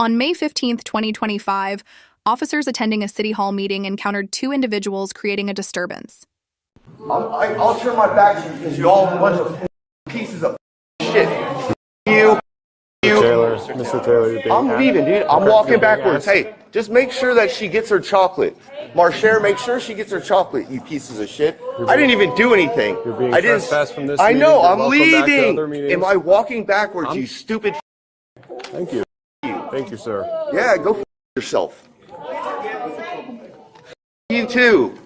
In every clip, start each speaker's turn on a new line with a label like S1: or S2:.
S1: On May 15, 2025, officers attending a city hall meeting encountered two individuals creating a disturbance.
S2: I'll turn my back to you because you all a bunch of pieces of shit.
S3: Mr. Taylor, you're being
S2: I'm leaving, dude. I'm walking backwards. Hey, just make sure that she gets her chocolate. Marcher, make sure she gets her chocolate, you pieces of shit. I didn't even do anything.
S3: You're being
S2: I didn't.
S3: trespassed from this
S2: I
S3: meeting.
S2: know.
S3: You're
S2: I'm
S3: welcome back to
S2: leaving.
S3: other meetings.
S2: Am I walking backwards, you stupid?
S3: Thank you. Thank you, sir.
S2: Yeah, go yourself. You too.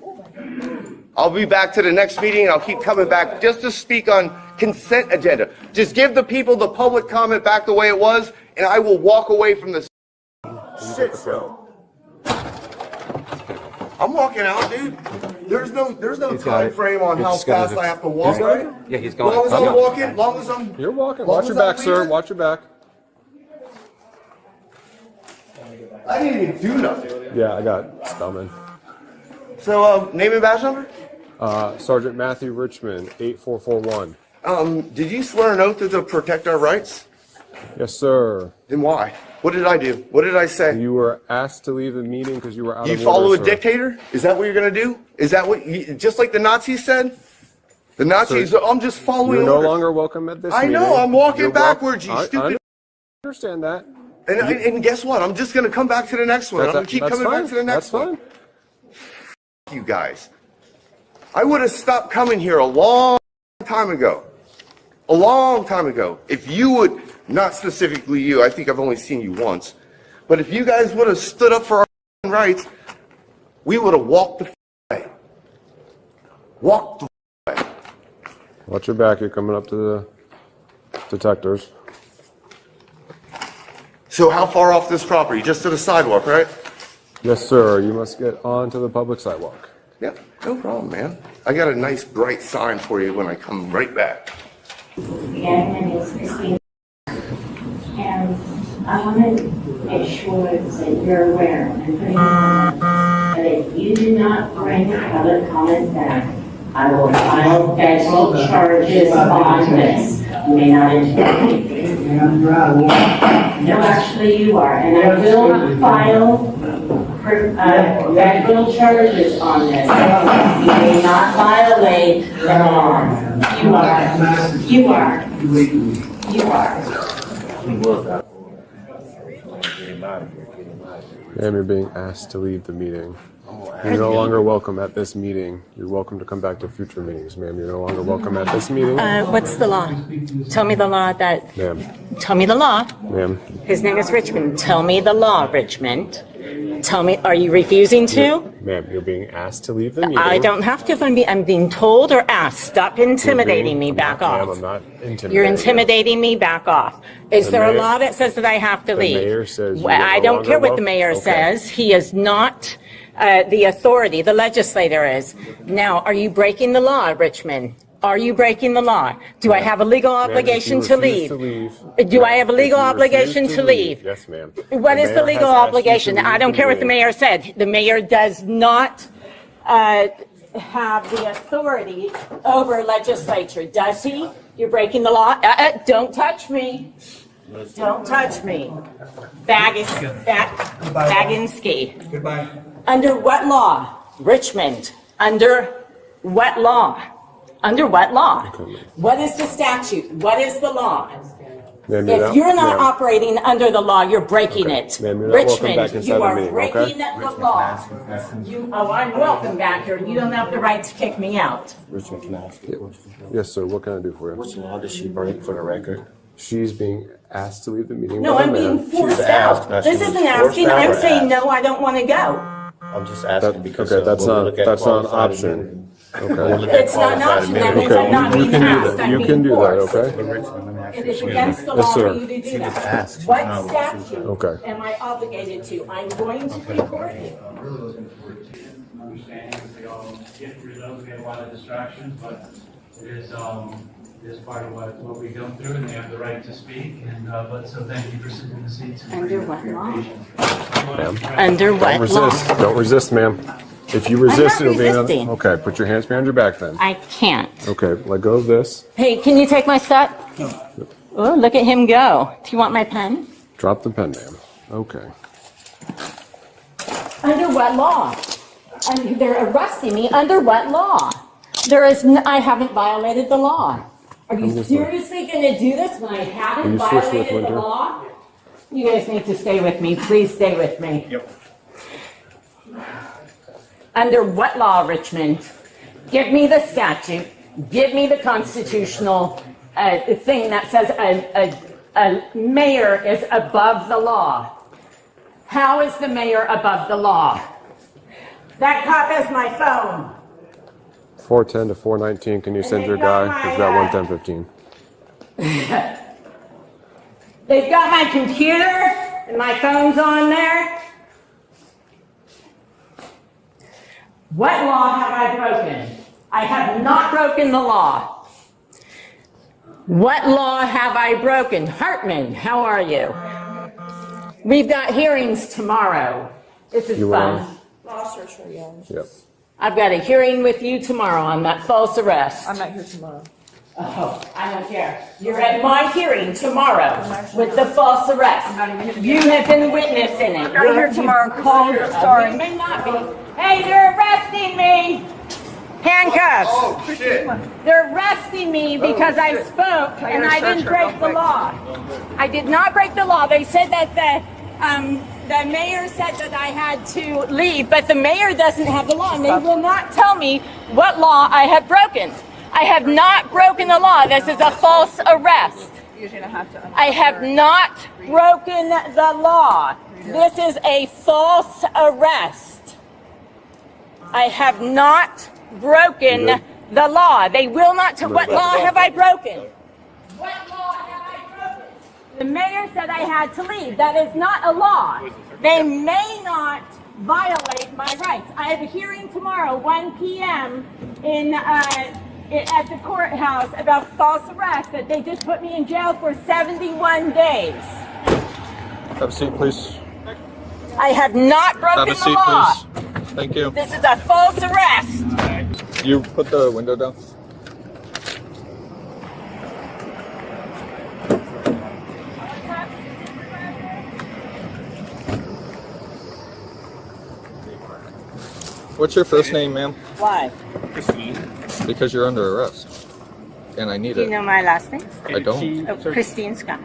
S2: I'll be back to the next meeting and I'll keep coming back just to speak on consent agenda. Just give the people the public comment back the way it was and I will walk away from this shit show. I'm walking out, dude. There's no time frame on how fast I have to walk, right?
S4: Yeah, he's going.
S2: Long as I'm walking, long as I'm...
S3: You're walking. Watch your back, sir. Watch your back.
S2: I didn't even do nothing.
S3: Yeah, I got Spellman.
S2: So, name and badge number?
S3: Sergeant Matthew Richmond, 8441.
S2: Did you swear an oath to protect our rights?
S3: Yes, sir.
S2: Then why? What did I do? What did I say?
S3: You were asked to leave the meeting because you were out of order,
S2: You follow a
S3: sir.
S2: dictator? Is that what you're going to do? Is that what, just like the Nazis said? The Nazis,
S3: Sir,
S2: I'm just following
S3: You're no
S2: orders.
S3: longer welcome at this
S2: I
S3: meeting.
S2: know, I'm walking
S3: You're
S2: backwards, you
S3: I
S2: stupid...
S3: understand that.
S2: And guess what? I'm just going to come back to the next one. I'm going to keep coming back to the next one.
S3: That's fine.
S2: You guys. I would have stopped coming here a long time ago. A long time ago. If you would, not specifically you, I think I've only seen you once, but if you guys would have stood up for our rights, we would have walked the way. Walked the way.
S3: Watch your back. You're coming up to the detectors.
S2: So how far off this property? Just to the sidewalk, right?
S3: Yes, sir. You must get onto the public sidewalk.
S2: Yeah, no problem, man. I got a nice bright sign for you when I come right back.
S5: Again, my name is Christine, and I want to make sure that you're aware and putting that if you do not bring the public comment back, I will file federal charges on this. You may not intervene. No, actually you are, and I will file federal charges on this. You may not violate the law. You are. You are. You are.
S3: Ma'am, you're being asked to leave the meeting. You're no longer welcome at this meeting. You're welcome to come back to future meetings, ma'am. You're no longer welcome at this meeting.
S6: What's the law? Tell me the law that...
S3: Ma'am.
S6: Tell me the law.
S3: Ma'am.
S6: His name is Richmond. Tell me the law, Richmond. Tell me, are you refusing to?
S3: Ma'am, you're being asked to leave the meeting.
S6: I don't have to if I'm being told or asked. Stop intimidating me. Back off.
S3: Ma'am, I'm not intimidating.
S6: You're intimidating me. Back off. Is there a law that says that I have to leave?
S3: The mayor says
S6: Well, I don't care what the mayor
S3: Okay.
S6: says. He is not the authority. The legislator is. Now, are you breaking the law, Richmond? Are you breaking the law? Do I have a legal obligation to leave? Do I have a legal obligation to leave?
S3: Yes, ma'am.
S6: What is the legal obligation? I don't care what the mayor said. The mayor does not have the authority over legislature, does he? You're breaking the law. Don't touch me. Don't touch me. Baginski.
S4: Goodbye.
S6: Under what law? Richmond. Under what law? Under what law? What is the statute? What is the law? If you're not operating under the law, you're breaking it. Richmond, you are breaking the law. I'm welcome back here. You don't have the right to kick me out.
S4: Richmond, can I ask you a question?
S3: Yes, sir. What can I do for you?
S4: Which law does she break for the record?
S3: She's being asked to leave the meeting.
S6: No, I'm being forced out. This isn't asking. I'm saying, no, I don't want to go.
S4: I'm just asking because
S3: Okay, that's not an option. Okay.
S6: It's not an option. That means I'm not being asked. I'm
S3: You can
S6: being
S3: do that,
S6: forced.
S3: okay?
S6: It is against the law
S3: sir.
S6: for you to do that.
S4: asked.
S6: What statute
S3: Okay.
S6: am I obligated to? I'm going to report you.
S7: Understanding that they all get rid of, we have a lot of distractions, but it is part of what we go through, and they have the right to speak. But so thank you for sitting in the seats.
S6: Under what law?
S3: Ma'am.
S6: Under
S3: Don't
S6: what law?
S3: resist. Don't resist, ma'am. If you resist,
S6: not
S3: it'll be
S6: resisting.
S3: Okay, put your hands behind your back then.
S6: I can't.
S3: Okay, let go of this.
S6: Hey, can you take my set? Oh, look at him go. Do you want my pen?
S3: Drop the pen, ma'am. Okay.
S6: Under what law? And they're arresting me under what law? I haven't violated the law. Are you seriously going to do this when I haven't violated the law? You guys need to stay with me. Please stay with me.
S8: Yep.
S6: Under what law, Richmond? Give me the statute. Give me the constitutional thing that says a mayor is above the law. How is the mayor above the law? That cop has my phone.
S3: 410 to 419. Can you send your guy? He's got 11015.
S6: They've got my computer and my phone's on there. What law have I broken? I have not broken the law. What law have I broken? Hartman, how are you? We've got hearings tomorrow. This is fun.
S3: Yep.
S6: I've got a hearing with you tomorrow on that false arrest.
S9: I'm not here tomorrow.
S6: Oh, I don't care. You're at my hearing tomorrow with the false arrest. You have been witness in it.
S9: I'm not here tomorrow. Call. Sorry.
S6: You may not be. Hey, they're arresting me. Handcuffs.
S2: Oh, shit.
S6: They're arresting me because I spoke and I didn't break the law. I did not break the law. They said that the mayor said that I had to leave, but the mayor doesn't have the law, and they will not tell me what law I have broken. I have not broken the law. This is a false arrest. I have not broken the law. This is a false arrest. I have not broken the law. They will not tell. What law have I broken? What law have I broken? The mayor said I had to leave. That is not a law. They may not violate my rights. I have a hearing tomorrow, 1 p.m. At the courthouse about false arrest that they just put me in jail for 71 days.
S8: Have a seat, please.
S6: I have not broken
S8: Have a seat,
S6: the law.
S8: please. Thank you.
S6: This is a false arrest.
S8: You put the window down. What's your first name, ma'am?
S6: Why?
S8: Because you're under arrest. And I need
S6: Do you
S8: it.
S6: know my last name?
S8: I don't.
S6: Oh, Christine Scott.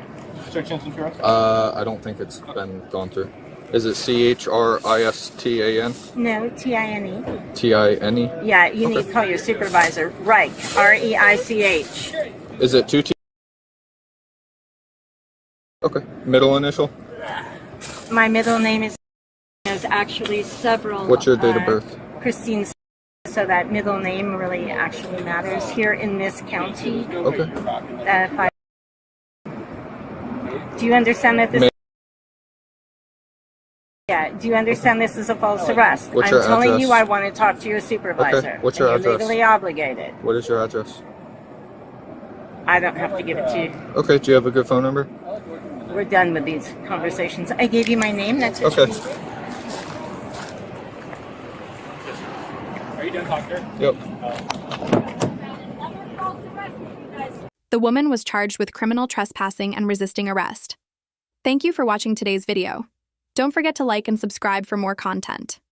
S8: I don't think it's been gone through. Is it CHRISTAN?
S6: No, T-I-N-E.
S8: TINE?
S6: Yeah, you need to call your supervisor. Reich, R-E-I-C-H.
S8: Is it 2 T? Okay. Middle initial?
S6: My middle name is actually several.
S8: What's your date of birth?
S6: Christine, so that middle name really actually matters here in this county.
S8: Okay.
S6: Do you understand that this? Yeah. Do you understand this is a false arrest?
S8: What's
S6: I'm
S8: your
S6: telling
S8: address?
S6: you, I want to talk to your supervisor.
S8: Okay. What's your
S6: and you're
S8: address?
S6: legally obligated.
S8: What is your address?
S6: I don't have to give it to you.
S8: Okay. Do you have a good phone number?
S6: We're done with these conversations. I gave you my name. That's what
S8: Okay.
S6: you need.
S7: Are you done, doctor?
S8: Yep.
S1: The woman was charged with criminal trespassing and resisting arrest. Thank you for watching today's video. Don't forget to like and subscribe for more content.